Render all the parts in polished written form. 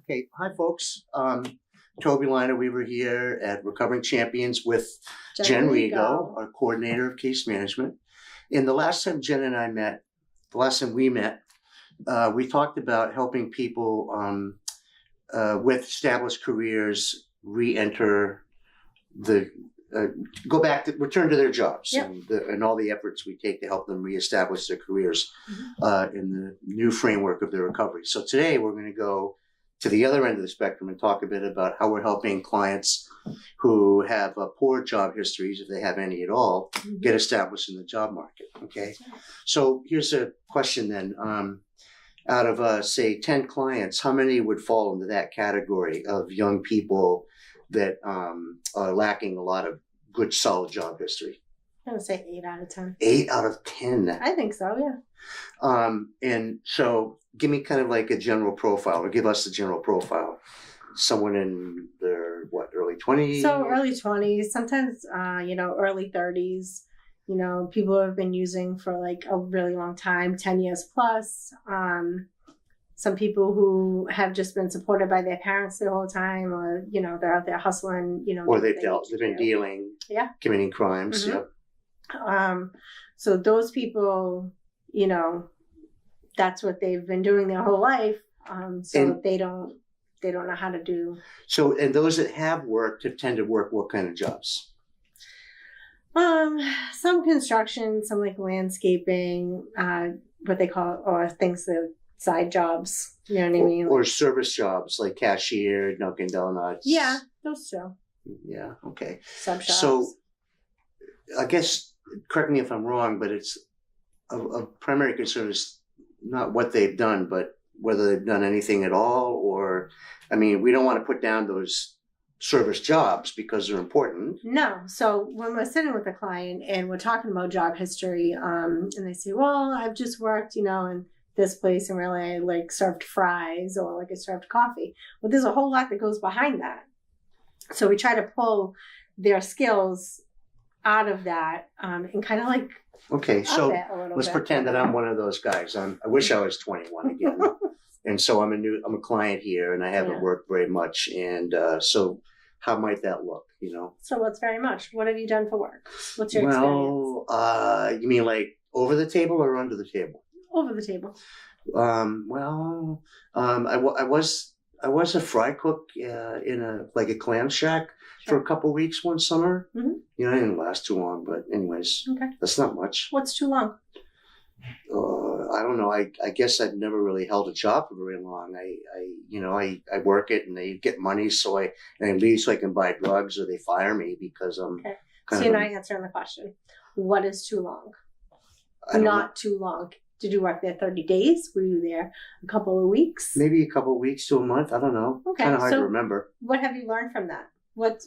Okay, hi folks. Toby Lineaweaver here at Recovering Champions with Jen Rego, our coordinator of case management. And the last time Jen and I met, we talked about helping people with established careers re-enter return to their jobs. Yep. and all the efforts we take to help them reestablish their careers in the new framework of their recovery. So today we're going to go to the other end of the spectrum and talk a bit about how we're helping clients who have poor job histories, if they have any at all, get established in the job market. Okay, so here's a question then. Out of, say, 10 clients, how many would fall into that category of young people that are lacking a lot of good, solid job history? I would say 8 out of 10. 8 out of 10. I think so, yeah. And so give me kind of like a general profile, or give us a general profile. Someone in their, early 20s? So early 20s, sometimes, early 30s. People who have been using for like a really long time, 10 years plus. Some people who have just been supported by their parents the whole time, or, they're out there hustling, Or they've been dealing, committing crimes. Yeah. So those people, that's what they've been doing their whole life. So they don't know how to do. So, and those that have worked have tended to work what kind of jobs? Some construction, some like landscaping, what they call, or things that side jobs. You know what I mean? Or service jobs like cashier, Dunkin' Donuts. Yeah, those two. Yeah. Okay. Sub shops. So, I guess, correct me if I'm wrong, but it's a primary concern is not what they've done, but whether they've done anything at all. Or, we don't want to put down those service jobs because they're important. No. So when we're sitting with a client and we're talking about job history, and they say, well, I've just worked, in this place and really I like served fries or like I served coffee. Well, there's a whole lot that goes behind that. So we try to pull their skills out of that and kind of like. Okay, so let's pretend that I'm one of those guys. I wish I was 21 again. And so I'm a client here and I haven't worked very much. And so how might that look, So what's very much? What have you done for work? What's your experience? You mean like over the table or under the table? Over the table. I was a fry cook in a clam shack for a couple of weeks one summer. Mm-hmm. It didn't last too long, but anyways, that's not much. What's too long? I don't know. I guess I've never really held a job for very long. I work it and they get money, and I leave so I can buy drugs, or they fire me because I'm. Okay. So you're not answering the question. What is too long? Not too long. Did you work there 30 days? Were you there a couple of weeks? Maybe a couple of weeks to a month. I don't know. Okay. Kind of hard to remember. What have you learned from that? What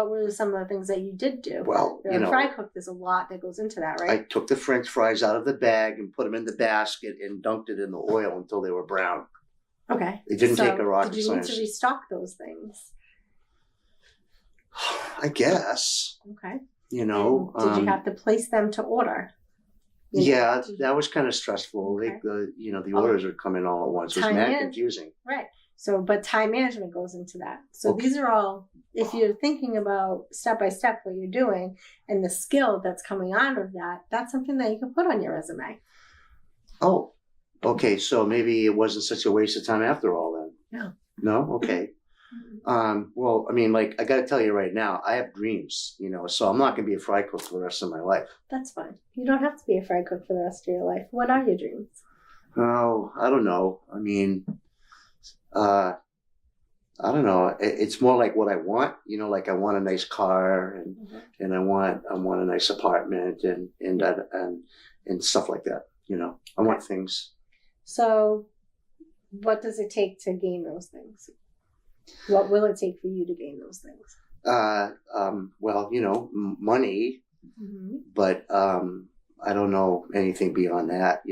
were some of the things that you did do? Well, fry cook, there's a lot that goes into that, right? I took the French fries out of the bag and put them in the basket and dunked it in the oil until they were brown. Okay. It didn't take a rocket science. Did you need to restock those things? I guess. Okay. Did you have to place them to order? Yeah, that was kind of stressful. Okay. The orders would come in all at once. It was mad confusing. Right. So, but time management goes into that. So these are all, if you're thinking about step by step what you're doing and the skill that's coming out of that, that's something that you can put on your resume. Oh, okay. So maybe it wasn't such a waste of time after all then. No. No? Okay. Well, I got to tell you right now, I have dreams, so I'm not going to be a fry cook for the rest of my life. That's fine. You don't have to be a fry cook for the rest of your life. What are your dreams? Oh, I don't know. I don't know. It's more like what I want, like I want a nice car and I want a nice apartment and stuff like that. I want things. So what does it take to gain those things? What will it take for you to gain those things? Money, but I don't know anything beyond that.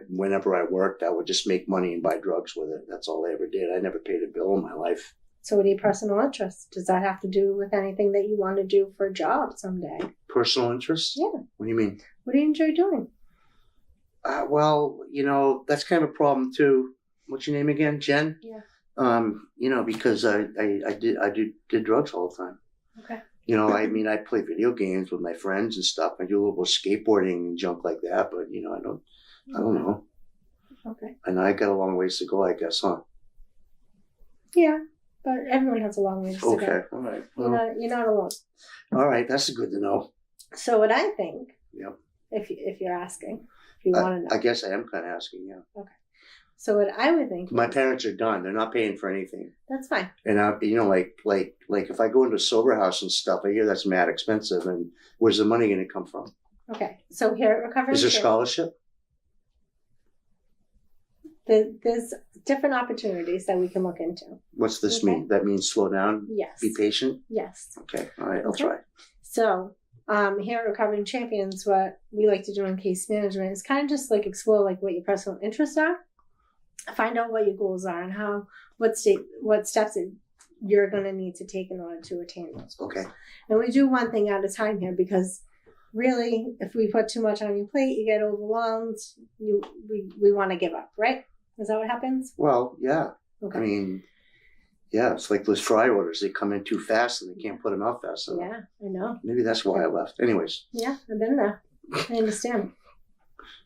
Whenever I worked, I would just make money and buy drugs with it. That's all I ever did. I never paid a bill in my life. So what are your personal interests? Does that have to do with anything that you want to do for a job someday? Personal interests? Yeah. What do you mean? What do you enjoy doing? That's kind of a problem too. What's your name again? Jen? Yeah. Because I did drugs all the time. Okay. I mean, I play video games with my friends and stuff. I do a little skateboarding and junk like that, but I don't know. Okay. And I got a long ways to go, I guess, huh? Yeah, but everyone has a long ways to go. Okay, all right. Well, You're not alone. all right, that's good to know. So what I think, Yep. if you're asking, if you want to know, I guess I am kind of asking, yeah. okay. So what I would think, My parents are done; they're not paying for anything. That's fine. And like if I go into a sober house and stuff, I hear that's mad expensive. And where's the money going to come from? Okay, so here at Recovery, Is there scholarship? There's different opportunities that we can look into. What's this Okay. mean? That means slow down. Yes. Be patient. Yes. Okay. All right. I'll Okay. try. So here at Recovering Champions, what we like to do in case management is kind of just like explore like what your personal interests are, find out what your goals are, and what steps that you're going to need to take in order to attain those goals. Okay. And we do one thing at a time here, because really, if we put too much on your plate, you get overwhelmed. We want to give up, right? Is that what happens? Well, yeah. Okay. I mean, yeah, it's like those fry orders. They come in too fast and they can't put them out fast enough. Yeah, I know. Maybe that's why I left. Anyways. Yeah, I've been there. I understand.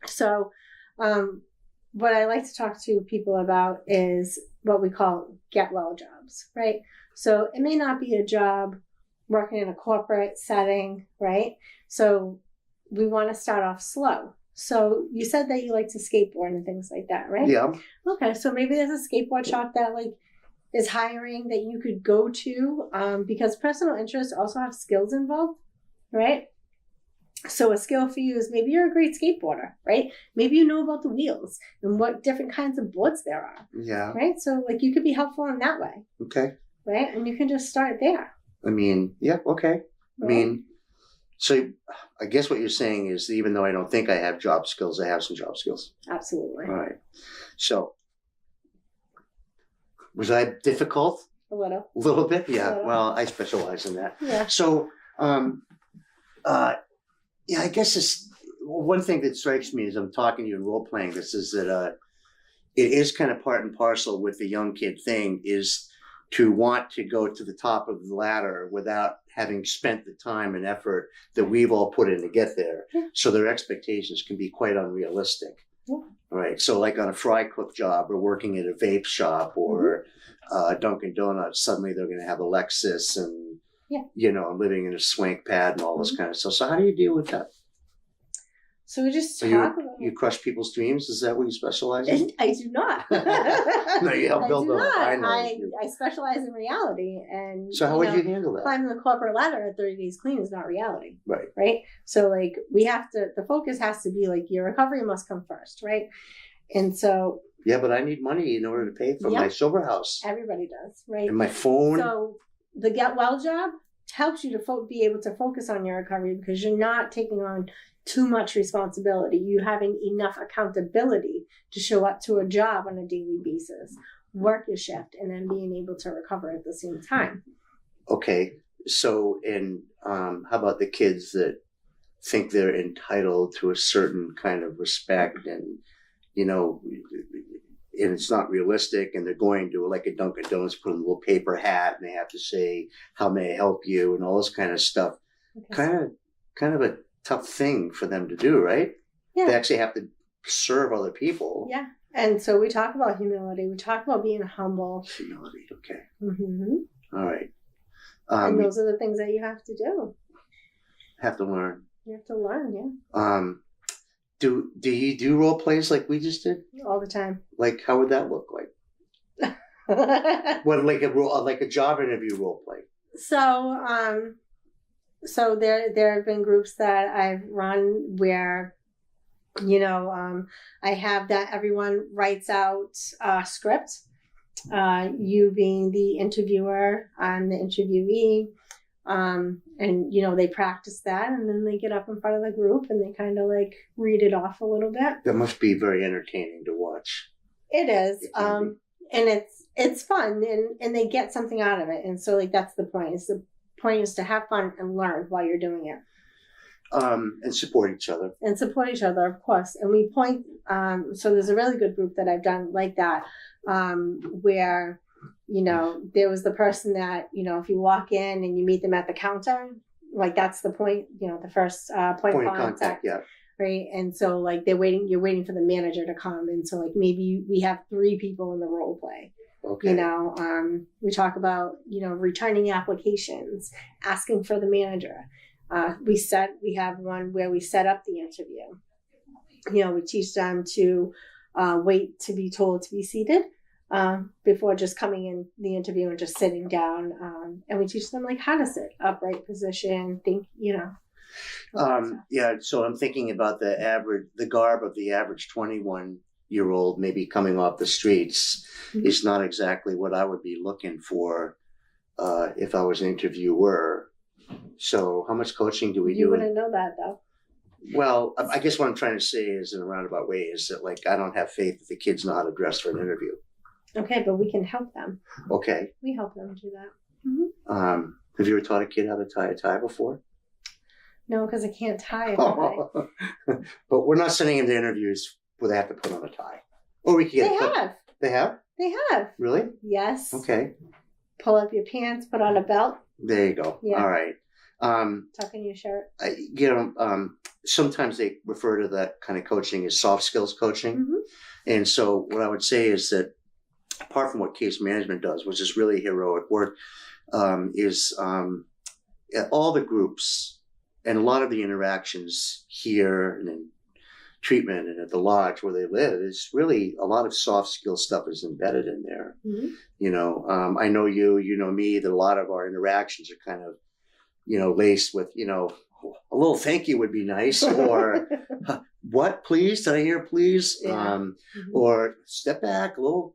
So, what I like to talk to people about is what we call get well jobs, right? So it may not be a job working in a corporate setting, right? So we want to start off slow. So you said that you like to skateboard and things like that, right? Yeah. Okay, so maybe there's a skateboard shop that is hiring that you could go to, because personal interests also have skills involved, right? So a skill for you is maybe you're a great skateboarder, right? Maybe you know about the wheels and what different kinds of boards there are, Yeah. right? So you could be helpful in that way, Okay. right? And you can just start there. I mean, yeah. Okay. Right? I mean, so I guess what you're saying is that even though I don't think I have job skills, I have some job skills. Absolutely. All right. So was I difficult? A little. A little bit? Yeah. A little. Well, I specialize in that. Yeah. So, yeah, I guess one thing that strikes me as I'm talking to you and role playing this is that it is kind of part and parcel with the young kid thing is to want to go to the top of the ladder without having spent the time and effort that we've all put in to get there. Yeah. So their expectations can be quite unrealistic. Yeah. Right. So like on a fry cook job or working at a vape shop or Dunkin' Donuts, suddenly they're going to have a Lexus and, living in a swank pad and all this kind of stuff. So how do you deal with that? So we just So talk about you crush people's dreams? Is that what you specialize in? I do not. No, you help build them. I know. I specialize in reality, and So how would you handle that? climbing the corporate ladder at 30 days clean is not reality, Right. right? So we have to. The focus has to be your recovery must come first, right? And so Yeah, but I need money in order to pay for my sober house everybody does, right? and my phone. So the get well job helps you to be able to focus on your recovery because you're not taking on too much responsibility. You having enough accountability to show up to a job on a daily basis, work your shift, and then being able to recover at the same time. Okay. So, and how about the kids that think they're entitled to a certain kind of respect and, and it's not realistic and they're going to like a Dunkin' Donuts, put on a little paper hat and they have to say, how may I help you? And all this kind of stuff. Okay. Kind of a tough thing for them to do, right? Yeah. They actually have to serve other people. Yeah. And so we talk about humility. We talk about being humble. Humility. Okay. Mm-hmm. All right. And those are the things that you have to do. Have to learn. You have to learn, yeah. Do you do role plays like we just did? All the time. Like, how would that look like? What, like a job interview role play? So there have been groups that I've run where, I have that everyone writes out a script, you being the interviewer and the interviewee, and they practice that and then they get up in front of the group and they kind of read it off a little bit. That must be very entertaining to watch. It is. And it's fun and they get something out of it. And so that's the point. The point is to have fun and learn while you're doing it. And support each other. And support each other, of course. And we point, so there's a really good group that I've done like that, where you know, there was the person that, you know, if you walk in and you meet them at the counter, like that's the point, you know, the first point of contact. Yeah. Right. And so like you're waiting for the manager to come. And so like maybe we have 3 people in the role play. Okay. You know, we talk about, you know, returning applications, asking for the manager. We have one where we set up the interview. You know, we teach them to wait to be told to be seated before just coming in the interview and just sitting down. And we teach them like how to sit, upright position, think, you know. Yeah, so I'm thinking about the garb of the average 21-year-old maybe coming off the streets is not exactly what I would be looking for if I was an interviewer. So how much coaching do we do? You wouldn't know that though. Well, I guess what I'm trying to say is in a roundabout way is that like I don't have faith that the kids know how to dress for an interview. Okay, but we can help them. Okay. We help them do that. Have you ever taught a kid how to tie a tie before? No, because I can't tie a tie. But we're not sending them to interviews where they have to put on a tie. Or we can get They have? They have. Really? Yes. Okay. Pull up your pants, put on a belt. There you go. Yeah. All right. Tuck in your shirt. Sometimes they refer to that kind of coaching as soft skills coaching. And so what I would say is that apart from what case management does, which is really heroic work, is all the groups and a lot of the interactions here and in treatment and at the lodge where they live is really a lot of soft skill stuff is embedded in there. You know, I know you know me, that a lot of our interactions are kind of, you know, laced with, you know, a little thank you would be nice, or what, please? Did I hear please? Yeah. Or step back, a little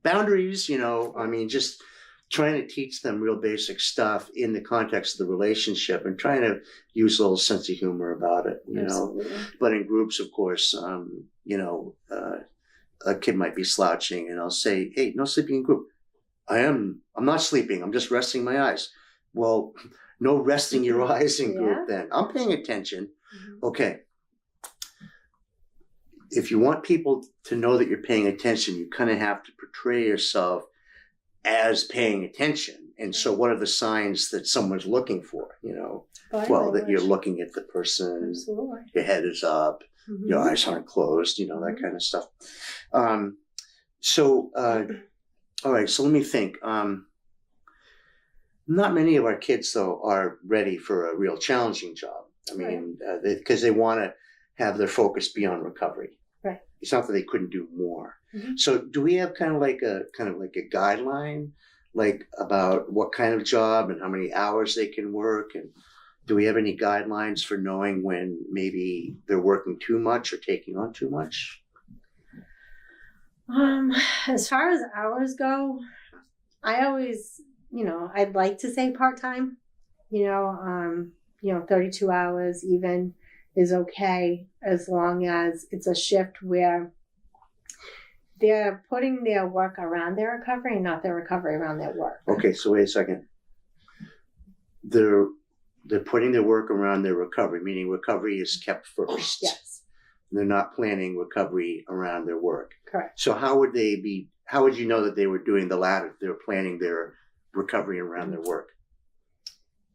boundaries, you know, I mean, just trying to teach them real basic stuff in the context of the relationship and trying to use a little sense of humor about it, you Absolutely. Know. But in groups, of course, you know, a kid might be slouching and I'll say, hey, no sleeping in group. I'm not sleeping. I'm just resting my eyes. Well, no resting your eyes in group then. I'm paying attention. Okay. If you want people to know that you're paying attention, you kind of have to portray yourself as paying attention. And so what are the signs that someone's looking for, you know? That you're looking at the person, Absolutely. Your head is up, your eyes aren't closed, you know, that kind of stuff. All right, so let me think. Not many of our kids, though, are ready for a real challenging job. I mean, because they want to have their focus be on recovery. Right. It's not that they couldn't do more. So do we have kind of like a guideline, like about what kind of job and how many hours they can work? And do we have any guidelines for knowing when maybe they're working too much or taking on too much? As far as hours go, I always, you know, I'd like to say part-time, you know, 32 hours even is okay as long as it's a shift where they're putting their work around their recovery, not their recovery around their work. Okay, so wait a second. They're putting their work around their recovery, meaning recovery is kept first. Yes. They're not planning recovery around their work. Correct. So how would you know that they were doing the latter? They were planning their recovery around their work.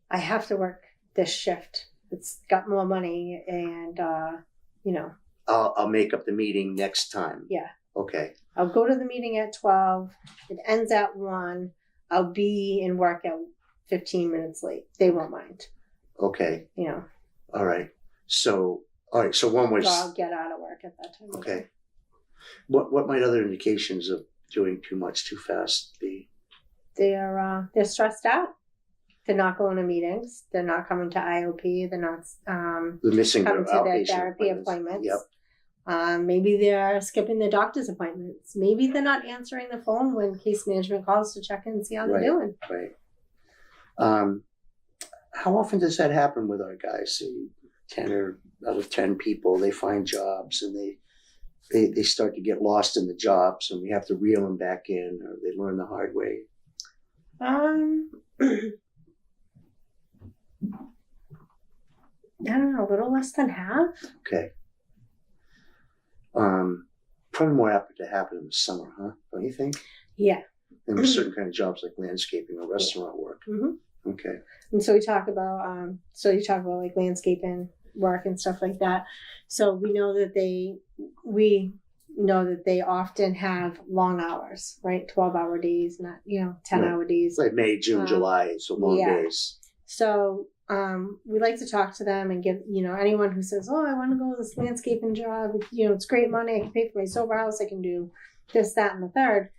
I have to work this shift. It's got more money and, you know. I'll make up the meeting next time. Yeah. Okay. I'll go to the meeting at 12. It ends at 1. I'll be in work at 15 minutes late. They won't mind. Okay. You know. All right. So one was. So I'll get out of work at that time. Okay. What might other indications of doing too much too fast be? They're stressed out. They're not going to meetings. They're not coming to IOP. They're not they're missing coming their to their therapy appointments. Yep. Maybe they're skipping their doctor's appointments. Maybe they're not answering the phone when case management calls to check in and see how they're doing. Right. How often does that happen with our guys? 10 out of 10 people, they find jobs and they start to get lost in the jobs, and we have to reel them back in, or they learn the hard way. I don't know, a little less than half. Okay. Probably more apt to happen in the summer, huh? Don't you think? Yeah. And there's certain kind of jobs like landscaping or restaurant work. Mm-hmm. Okay. And so we talk about, like landscaping work and stuff like that. So we know that they often have long hours, right? 12-hour days, not 10-hour days. Like May, June, July, so long days. So we like to talk to them and give anyone who says, "Oh, I want to go to this landscaping job. It's great money. I can pay for my sober house. I can do this, that, and the third."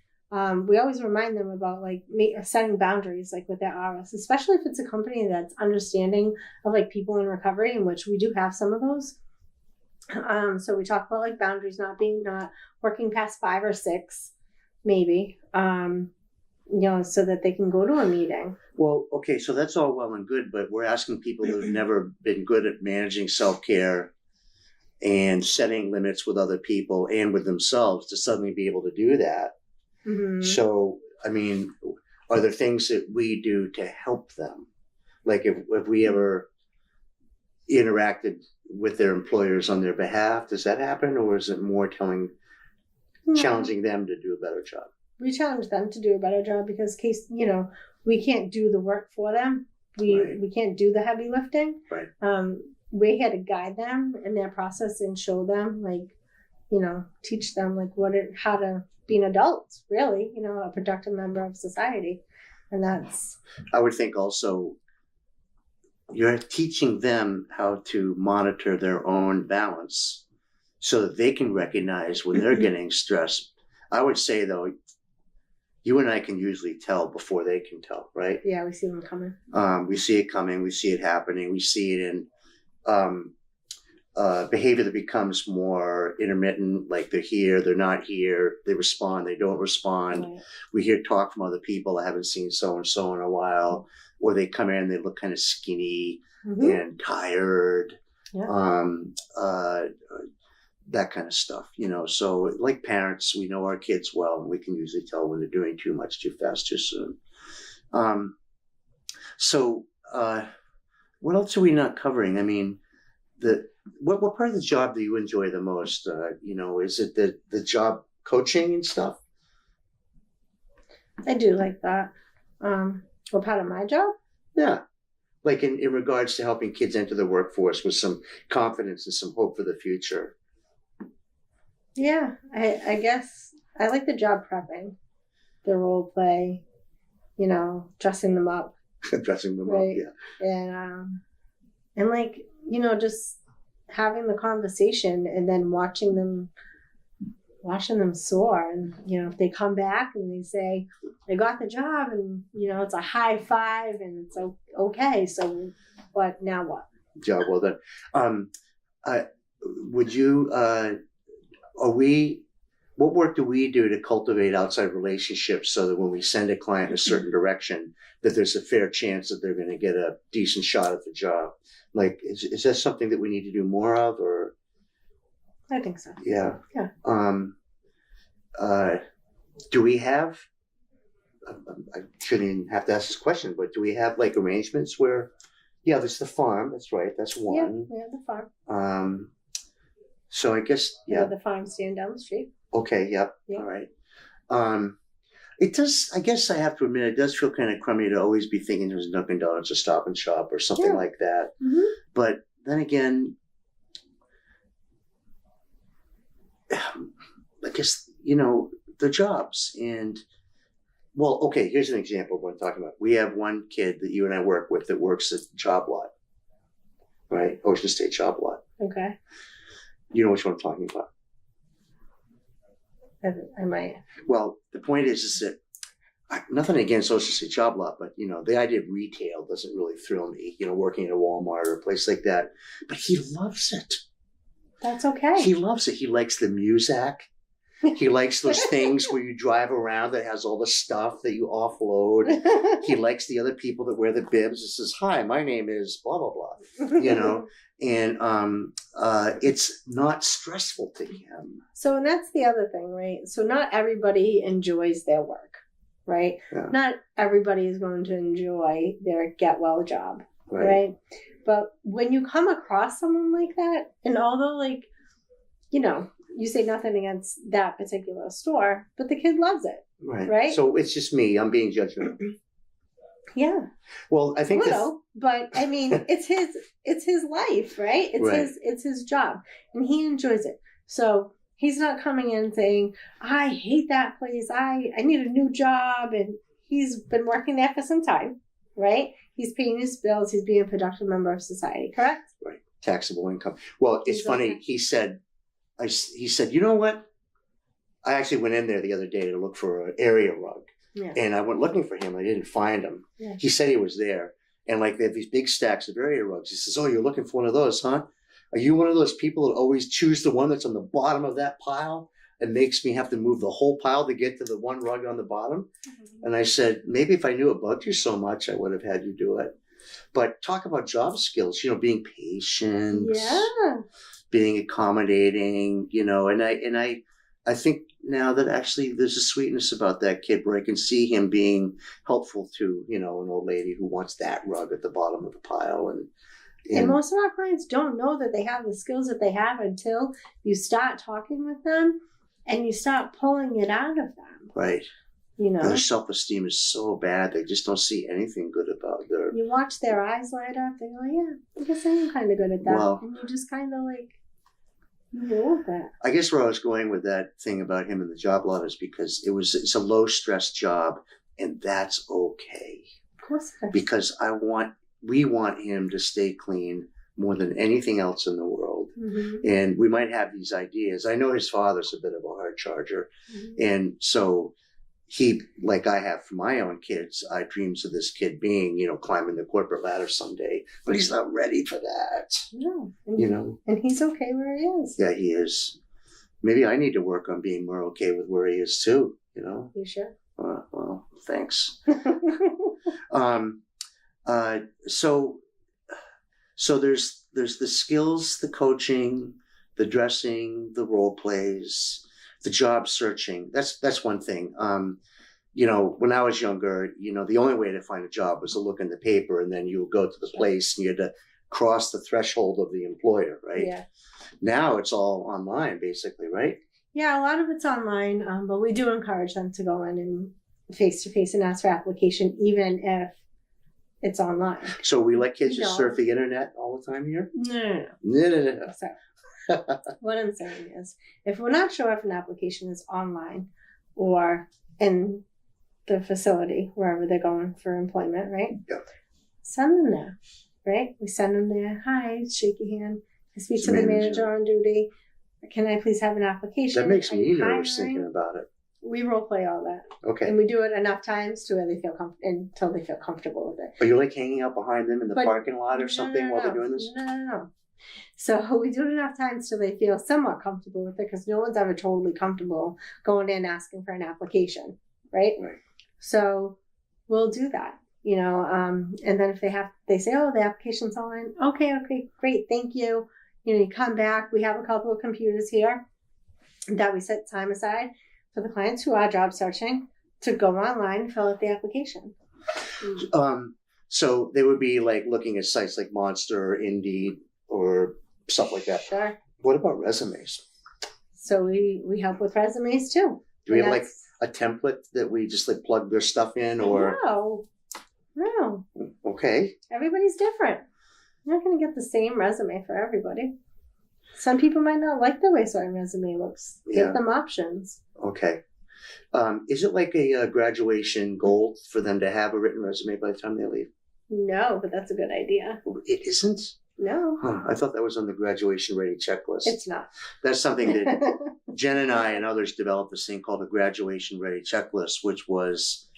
We always remind them about setting boundaries with their hours, especially if it's a company that's understanding of people in recovery, in which we do have some of those. So we talk about boundaries, not working past 5 or 6, maybe, so that they can go to a meeting. Well, okay, so that's all well and good, but we're asking people who've never been good at managing self-care and setting limits with other people and with themselves to suddenly be able to do that. Mm-hmm. So, I mean, are there things that we do to help them? Like if we ever interacted with their employers on their behalf, does that happen? Or is it more challenging them to do a better job? We challenge them to do a better job because we can't do the work for them. We can't do the heavy lifting. Right. We're here to guide them in their process and show them teach them how to be an adult, really, a productive member of society. And that's... I would think also you're teaching them how to monitor their own balance so that they can recognize when they're getting stressed. I would say, though, you and I can usually tell before they can tell, right? Yeah, we see them coming. We see it coming. We see it happening. We see it in behavior that becomes more intermittent, like they're here, they're not here, they respond, they don't respond. Right. We hear talk from other people, I haven't seen so-and-so in a while, or they come in, they look kind of skinny and tired, that kind of stuff, So like parents, we know our kids well, and we can usually tell when they're doing too much, too fast, too soon. So what else are we not covering? I mean, what part of the job do you enjoy the most? Is it the job coaching and stuff? I do like that. What part of my job? Yeah. Like in regards to helping kids enter the workforce with some confidence and some hope for the future. Yeah, I guess I like the job prepping, the role play, dressing them up. Dressing them up, yeah. And just having the conversation and then watching them soar. And, if they come back and they say, I got the job and, it's a high five and it's okay. So now what? Job well done. Would you, what work do we do to cultivate outside relationships so that when we send a client in a certain direction, that there's a fair chance that they're going to get a decent shot at the job? Like, is that something that we need to do more of, or? I think so. Yeah. Yeah. Do we have, I shouldn't even have to ask this question, but do we have arrangements where, there's the farm, that's right, that's one. Yeah, we have the farm. So I guess, the farm stand down the street. Okay, yep. All right. It does, I guess I have to admit, it does feel kind of crummy to always be thinking there's a Dunkin' Donuts, a Stop and Shop, or something like that. Mm-hmm. But then again, I guess, the jobs. And, well, okay, here's an example of what I'm talking about. We have one kid that you and I work with that works at Job Lot, right? Ocean State Job Lot. Okay. You know which one I'm talking about. I might. Well, the point is that nothing against Ocean State Job Lot, but the idea of retail doesn't really thrill me. Working at a Walmart or a place like that. But he loves it. That's okay. He loves it. He likes the music. He likes those things where you drive around that has all the stuff that you offload. He likes the other people that wear the bibs that says, "Hi, my name is blah blah blah." And it's not stressful to him. So, and that's the other thing, right? So not everybody enjoys their work, right? Yeah. Not everybody is going to enjoy their get well job, right? But when you come across someone like that, and although you say nothing against that particular store, but the kid loves it. Right. So it's just me. I'm being judgmental. Yeah. Well, I think but I mean, it's his life, right? It's his job, and he enjoys it. So he's not coming in saying, I hate that place. I need a new job. And he's been working there for some time, right? He's paying his bills. He's being a productive member of society, correct? Right. Taxable income. Well, it's funny. He said, you know what? I actually went in there the other day to look for an area rug. Yeah. And I went looking for him. I didn't find him. Yeah. He said he was there. And like they have these big stacks of area rugs. He says, oh, you're looking for one of those, huh? Are you one of those people that always choose the one that's on the bottom of that pile and makes me have to move the whole pile to get to the one rug on the bottom? Mm-hmm. And I said, maybe if I knew it bugged you so much, I would have had you do it. But talk about job skills, being patient, being accommodating, and I think now that actually there's a sweetness about that kid where I can see him being helpful to, an old lady who wants that rug at the bottom of the pile. And most of our clients don't know that they have the skills that they have until you start talking with them and you start pulling it out of them. Right. Their self-esteem is so bad, they just don't see anything good about their... You watch their eyes light up, they go, yeah, I guess I am kind of good at that. Well, and you just kind of you roll with that. I guess where I was going with that thing about him in the job lot is because it's a low-stress job, and that's okay. Of course it is. Because we want him to stay clean more than anything else in the world. Mm-hmm. And we might have these ideas. I know his father's a bit of a hard charger. Mm-hmm. And so he, like I have for my own kids, I dreams of this kid being, climbing the corporate ladder someday, but he's not ready for that. No. And he's okay where he is. Yeah, he is. Maybe I need to work on being more okay with where he is too, You sure? Well, thanks. So there's the skills, the coaching, the dressing, the role plays, the job searching. That's one thing. When I was younger, the only way to find a job was to look in the paper, and then you would go to the place and you had to cross the threshold of the employer, right? Yeah. Now it's all online, basically, right? Yeah, a lot of it's online, but we do encourage them to go in and face-to-face and ask for application, even if it's online. So we let kids just surf the internet all the time here? No. Sorry. What I'm saying is, if we're not sure if an application is online or in the facility, wherever they're going for employment, right? Yeah. Send them there, right? We send them there. Hi, shake your hand. I speak to the manager on duty. Can I please have an application? That makes me nervous thinking about it. We role play all that. Okay. And we do it enough times to where they feel until they feel comfortable with it. Are you hanging out behind them in the parking lot or something while they're doing this? No. So we do it enough times till they feel somewhat comfortable with it, because no one's ever totally comfortable going in asking for an application, right? Right. So we'll do that, and then if they say, oh, the application's online. Okay, great, thank you. You come back. We have a couple of computers here that we set time aside for the clients who are job searching to go online and fill out the application. So they would be looking at sites like Monster or Indeed or stuff like that. Sure. What about resumes? So we help with resumes too. Do we have a template that we just plug their stuff in, or? No. Okay. Everybody's different. You're not going to get the same resume for everybody. Some people might not like the way certain resume looks. Give them options. Okay. Is it like a graduation goal for them to have a written resume by the time they leave? No, but that's a good idea. It isn't? No. I thought that was on the graduation ready checklist. It's not. That's something that Jen and I and others developed this thing called a graduation ready checklist, which was,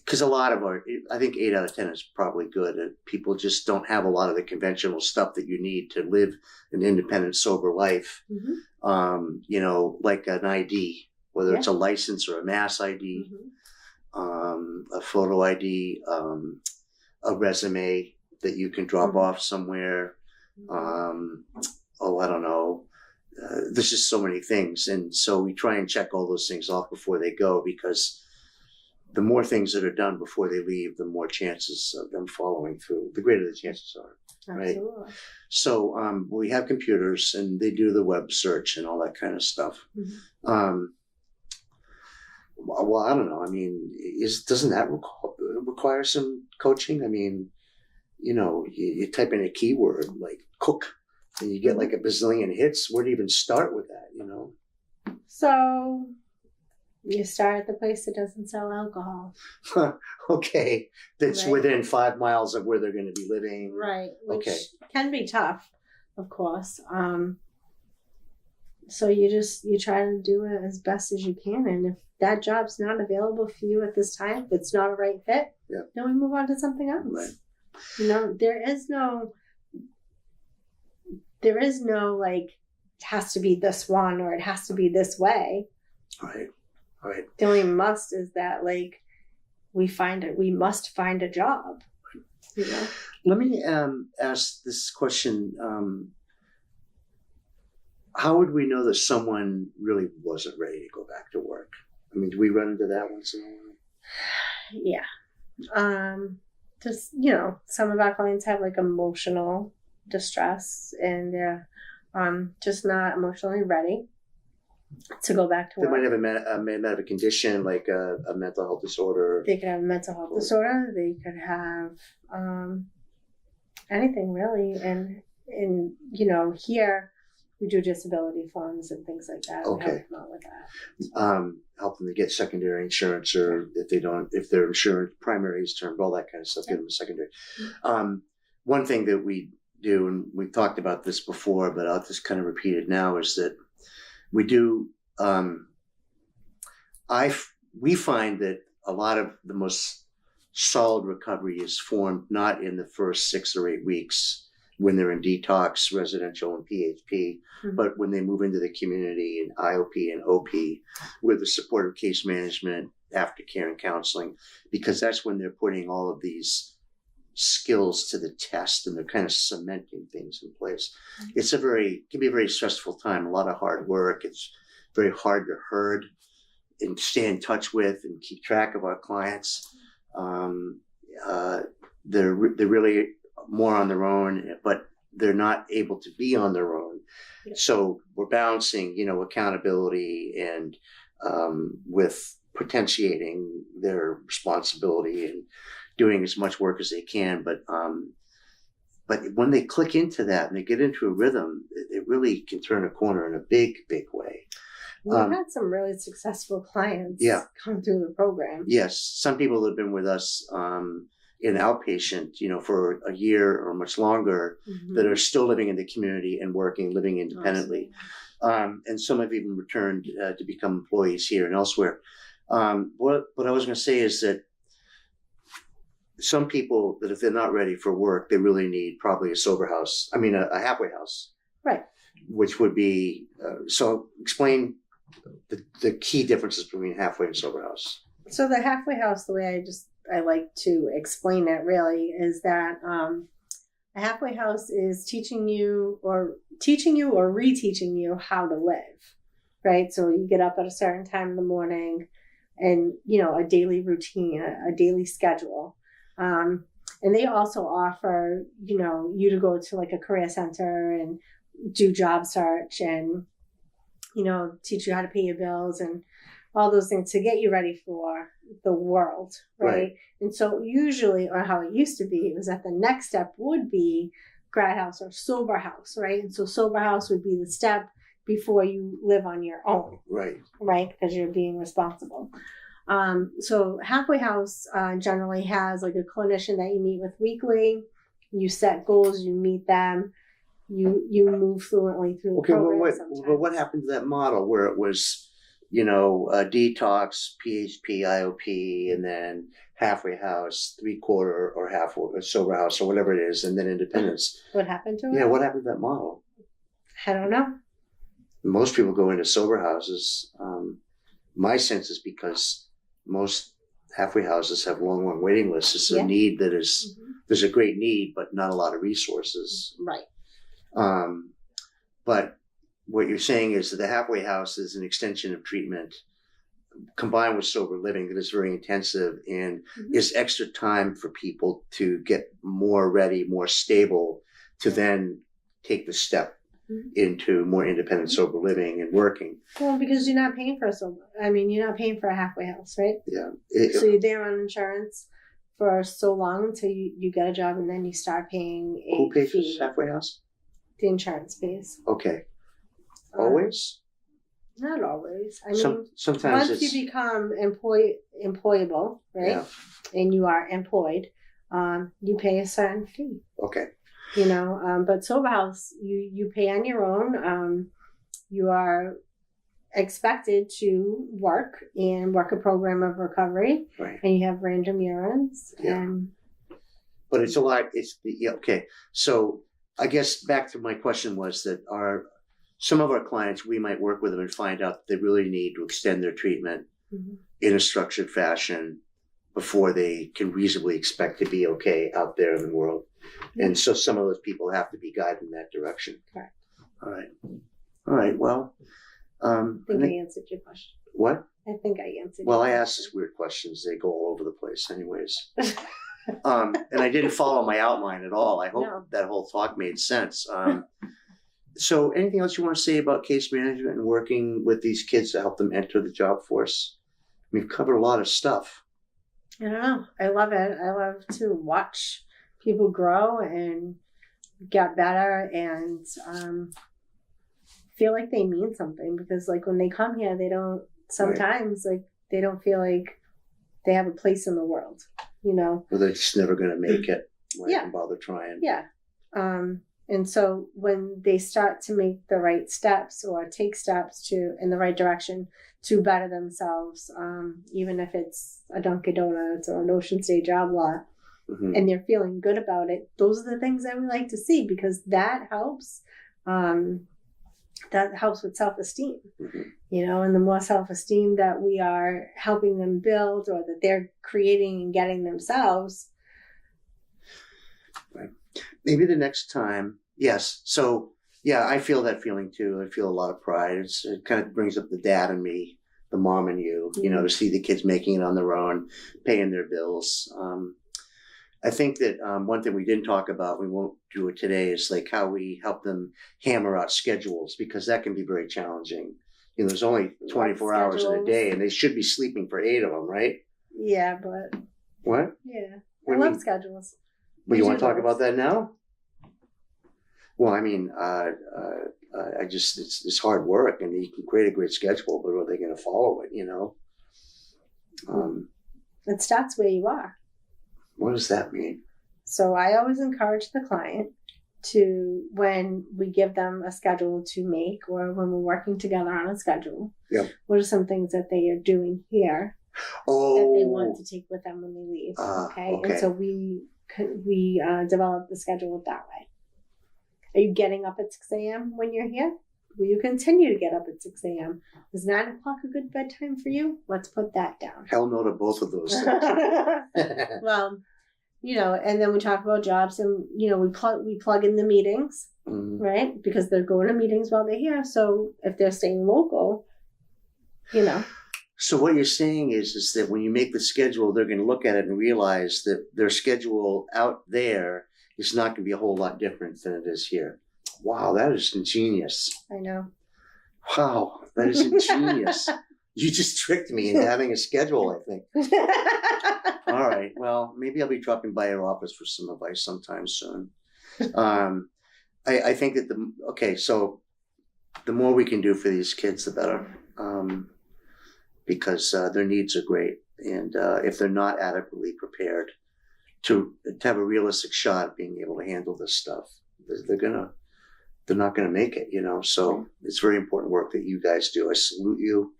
because a lot of I think 8 out of 10 is probably good. People just don't have a lot of the conventional stuff that you need to live an independent, sober life. Mm-hmm. Like an ID, whether it's a license or a mass ID, a photo ID, a resume that you can drop off somewhere. I don't know. There's just so many things. And so we try and check all those things off before they go, because the more things that are done before they leave, the more chances of them following through, the greater the chances are. right? Absolutely. So we have computers and they do the web search and all that kind of stuff. Well, I don't know. I mean, doesn't that require some coaching? I mean, you type in a keyword like cook and you get like a bazillion hits. Where do you even start with that, So you start at the place that doesn't sell alcohol. Okay. That's right. within 5 miles of where they're going to be living. Right. Which okay. can be tough, of course. So you try to do it as best as you can. And if that job's not available for you at this time, if it's not a right fit, then we move on to something else. Right. There is no like, it has to be this one or it has to be this way. Right. The only must is that like we must find a job. Let me ask this question. How would we know that someone really wasn't ready to go back to work? I mean, do we run into that once in a while? Yeah. Just, some of our clients have like emotional distress and they're just not emotionally ready to go back to work. They might have a condition like a mental health disorder. They could have a mental health disorder. They could have anything really. And here we do disability funds and things like that. Okay. We help them out with that. Help them to get secondary insurance, or if their insurance primary is termed, all that kind of stuff, give them a secondary. One thing that we do, and we've talked about this before, but I'll just kind of repeat it now, is that we do, we find that a lot of the most solid recovery is formed not in the first 6 or 8 weeks when they're in detox, residential, and PHP, but when they move into the community in IOP and OP with the supportive case management, aftercare, and counseling, because that's when they're putting all of these skills to the test and they're kind of cementing things in place. It can be a very stressful time, a lot of hard work. It's very hard to herd and stay in touch with and keep track of our clients. They're really more on their own, but they're not able to be on their own. Yeah. So we're balancing, accountability and with potentiating their responsibility and doing as much work as they can. But when they click into that and they get into a rhythm, it really can turn a corner in a big, big way. We've had some really successful clients come through the program. Yes. Some people have been with us in outpatient, for a year or much longer, that are still living in the community and living independently. Awesome. And some have even returned to become employees here and elsewhere. What I was going to say is that some people, that if they're not ready for work, they really need probably a halfway house. Right. Which would be, so explain the key differences between halfway and sober house. So the halfway house, the way I like to explain it really is that a halfway house is teaching you or reteaching you how to live, right? So you get up at a certain time in the morning and, a daily routine, a daily schedule. And they also offer, you to go to like a career center and do job search and, teach you how to pay your bills and all those things to get you ready for the world, right? And so usually, or how it used to be, it was that the next step would be grad house or sober house, right? And so sober house would be the step before you live on your own, right? Because you're being responsible. So halfway house generally has like a clinician that you meet with weekly. You set goals, you meet them, you move fluently through the program. Well, what happened to that model where it was, detox, PHP, IOP, and then halfway house, 3/4 or half sober house, or whatever it is, and then independence? What happened to it? Yeah, what happened to that model? I don't know. Most people go into sober houses. My sense is because most halfway houses have long waiting lists. It's a need that is, there's a great need, but not a lot of resources. Right. But what you're saying is that the halfway house is an extension of treatment combined with sober living that is very intensive and is extra time for people to get more ready, more stable to then take the step into more independent sober living and working. Well, because you're not paying for you're not paying for a halfway house, right? Yeah. So you're there on insurance for so long until you get a job, and then you start paying a Who pays for fee. this halfway house? The insurance pays. Okay. Always? Not always. I mean, sometimes once you become employable, right? Yeah. And you are employed, you pay a certain fee. Okay. But sober house, you pay on your own. You are expected to work a program of recovery, Right. and you have random urines. Yeah. But it's a lot. Okay. So I guess back to my question was that some of our clients, we might work with them and find out that they really need to extend their treatment in a structured fashion before they can reasonably expect to be okay out there in the world. And so some of those people have to be guided in that direction. Correct. All right. Well, I think I answered your question. What? I think I answered. Well, I ask these weird questions. They go all over the place anyways. And I didn't follow my outline at all. I hope that whole talk made sense. So anything else you want to say about case management and working with these kids to help them enter the job force? We've covered a lot of stuff. I don't know. I love it. I love to watch people grow and get better and feel like they mean something, because like when they come here, they don't sometimes they don't feel like they have a place in the world, Or they're just never going to make it. Why even bother trying? Yeah. And so when they start to make the right steps or take steps in the right direction to better themselves, even if it's a Dunkin' Donuts or an Ocean State job lot, and they're feeling good about it, those are the things that we like to see, because that helps. That helps with self-esteem, and the more self-esteem that we are helping them build or that they're creating and getting themselves. Right. Maybe the next time. Yes. So, yeah, I feel that feeling too. I feel a lot of pride. It kind of brings up the dad in me, the mom in you, to see the kids making it on their own, paying their bills. I think that one thing we didn't talk about, we won't do it today, is like how we help them hammer out schedules, because that can be very challenging. There's only 24 hours in a day, and they should be sleeping for 8 of them, right? Yeah, but... What? Yeah. What I love schedules. Well, you want to talk about that now? Well, I mean, it's hard work, and you can create a great schedule, but are they going to follow it, It starts where you are. What does that mean? So I always encourage the client to, when we give them a schedule to make, or when we're working together on a schedule, what are some things that they are doing here that they want to take with them when they leave? Okay. And so we develop the schedule that way. Are you getting up at 6 a.m. when you're here? Will you continue to get up at 6 a.m.? Is 9 o'clock a good bedtime for you? Let's put that down. Hell no to both of those things. Well, and then we talk about jobs, and, we plug in the meetings, right? Because they're going to meetings while they're here. So if they're staying local, So what you're saying is that when you make the schedule, they're going to look at it and realize that their schedule out there is not going to be a whole lot different than it is here. Wow, that is ingenious. I know. Wow, that is ingenious. You just tricked me into having a schedule, I think. All right, well, maybe I'll be dropping by your office for some advice sometime soon. I think that so the more we can do for these kids, the better. Because their needs are great. And if they're not adequately prepared to have a realistic shot at being able to handle this stuff, they're not gonna make it, So it's very important work that you guys do. I salute you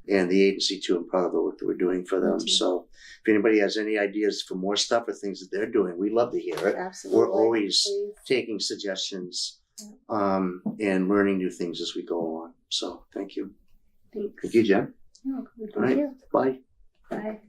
and the agency too. I'm proud of the work that we're doing for them. So if anybody has any ideas for more stuff or things that they're doing, we'd love to hear it. Absolutely. We're always taking suggestions and learning new things as we go along. So thank you. Thanks. Thank you, Jen. Thank All right. you. Bye. Bye.